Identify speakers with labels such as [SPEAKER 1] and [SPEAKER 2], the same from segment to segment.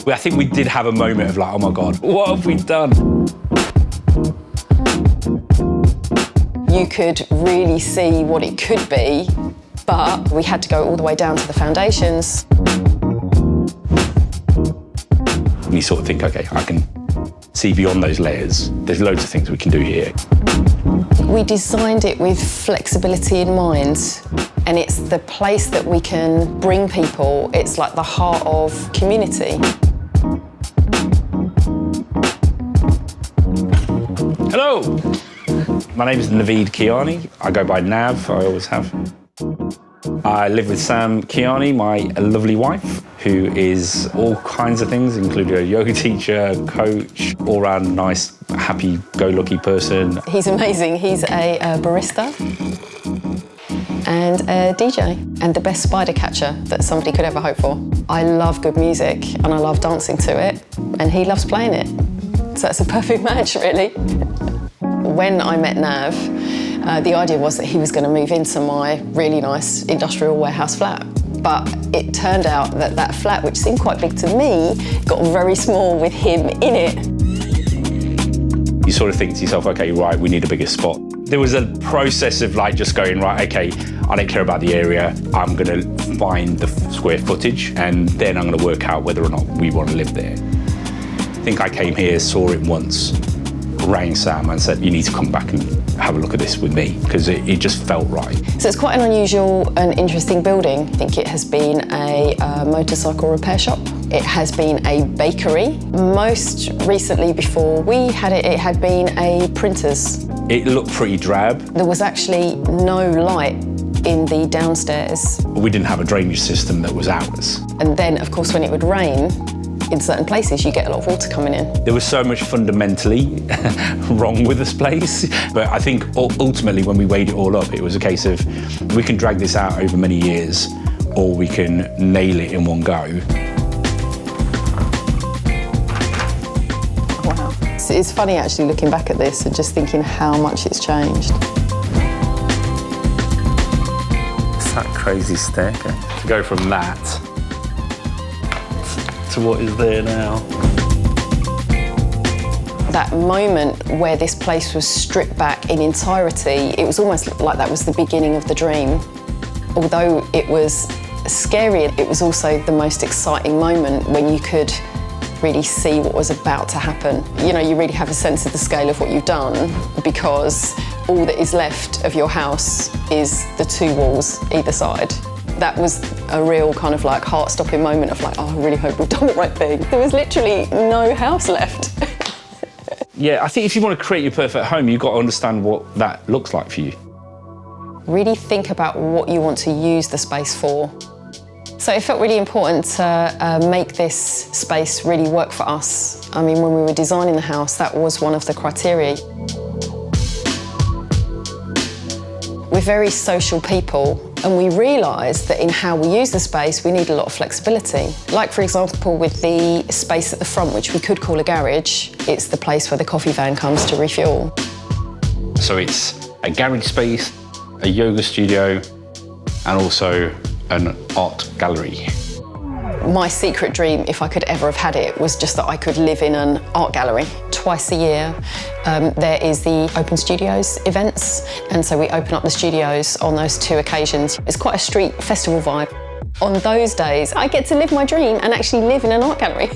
[SPEAKER 1] I think we did have a moment of like, oh my God, what have we done?
[SPEAKER 2] You could really see what it could be, but we had to go all the way down to the foundations.
[SPEAKER 1] You sort of think, okay, I can see beyond those layers. There's loads of things we can do here.
[SPEAKER 2] We designed it with flexibility in mind, and it's the place that we can bring people. It's like the heart of community.
[SPEAKER 1] Hello, my name is Naveed Kiani. I go by Nav, I always have. I live with Sam Kiani, my lovely wife, who is all kinds of things, including a yoga teacher, coach, all-round nice, happy-go-lucky person.
[SPEAKER 2] He's amazing. He's a barista and a DJ and the best spider catcher that somebody could ever hope for. I love good music and I love dancing to it, and he loves playing it. So it's a perfect match, really. When I met Nav, the idea was that he was going to move into my really nice industrial warehouse flat. But it turned out that that flat, which seemed quite big to me, got very small with him in it.
[SPEAKER 1] You sort of think to yourself, okay, right, we need a bigger spot. There was a process of like just going, right, okay, I don't care about the area. I'm going to find the square footage, and then I'm going to work out whether or not we want to live there. I think I came here, saw it once, rang Sam and said, you need to come back and have a look at this with me, because it just felt right.
[SPEAKER 2] So it's quite an unusual and interesting building. I think it has been a motorcycle repair shop. It has been a bakery. Most recently, before we had it, it had been a printer's.
[SPEAKER 1] It looked pretty drab.
[SPEAKER 2] There was actually no light in the downstairs.
[SPEAKER 1] We didn't have a drainage system that was ours.
[SPEAKER 2] And then, of course, when it would rain, in certain places, you get a lot of water coming in.
[SPEAKER 1] There was so much fundamentally wrong with this place. But I think ultimately, when we weighed it all up, it was a case of we can drag this out over many years, or we can nail it in one go.
[SPEAKER 2] Wow. It's funny actually looking back at this and just thinking how much it's changed.
[SPEAKER 1] It's that crazy staircase. To go from that to what is there now.
[SPEAKER 2] That moment where this place was stripped back in entirety, it was almost like that was the beginning of the dream. Although it was scary, it was also the most exciting moment when you could really see what was about to happen. You know, you really have a sense of the scale of what you've done, because all that is left of your house is the two walls either side. That was a real kind of like heart-stopping moment of like, oh, I really hope we've done the right thing. There was literally no house left.
[SPEAKER 1] Yeah, I think if you want to create your perfect home, you've got to understand what that looks like for you.
[SPEAKER 2] Really think about what you want to use the space for. So it felt really important to make this space really work for us. I mean, when we were designing the house, that was one of the criteria. We're very social people, and we realised that in how we use the space, we need a lot of flexibility. Like, for example, with the space at the front, which we could call a garage, it's the place where the coffee van comes to refuel.
[SPEAKER 1] So it's a garage space, a yoga studio, and also an art gallery.
[SPEAKER 2] My secret dream, if I could ever have had it, was just that I could live in an art gallery. Twice a year, there is the Open Studios events, and so we open up the studios on those two occasions. It's quite a street festival vibe. On those days, I get to live my dream and actually live in an art gallery.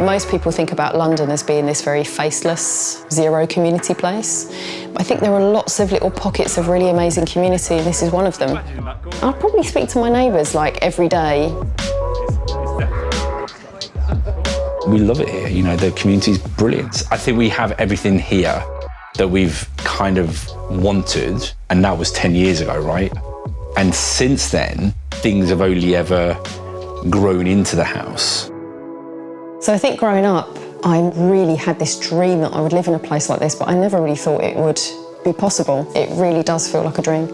[SPEAKER 2] Most people think about London as being this very faceless, zero community place. I think there are lots of little pockets of really amazing community, and this is one of them. I'll probably speak to my neighbours like every day.
[SPEAKER 1] We love it here, you know, the community's brilliant. I think we have everything here that we've kind of wanted, and that was 10 years ago, right? And since then, things have only ever grown into the house.
[SPEAKER 2] So I think growing up, I really had this dream that I would live in a place like this, but I never really thought it would be possible. It really does feel like a dream.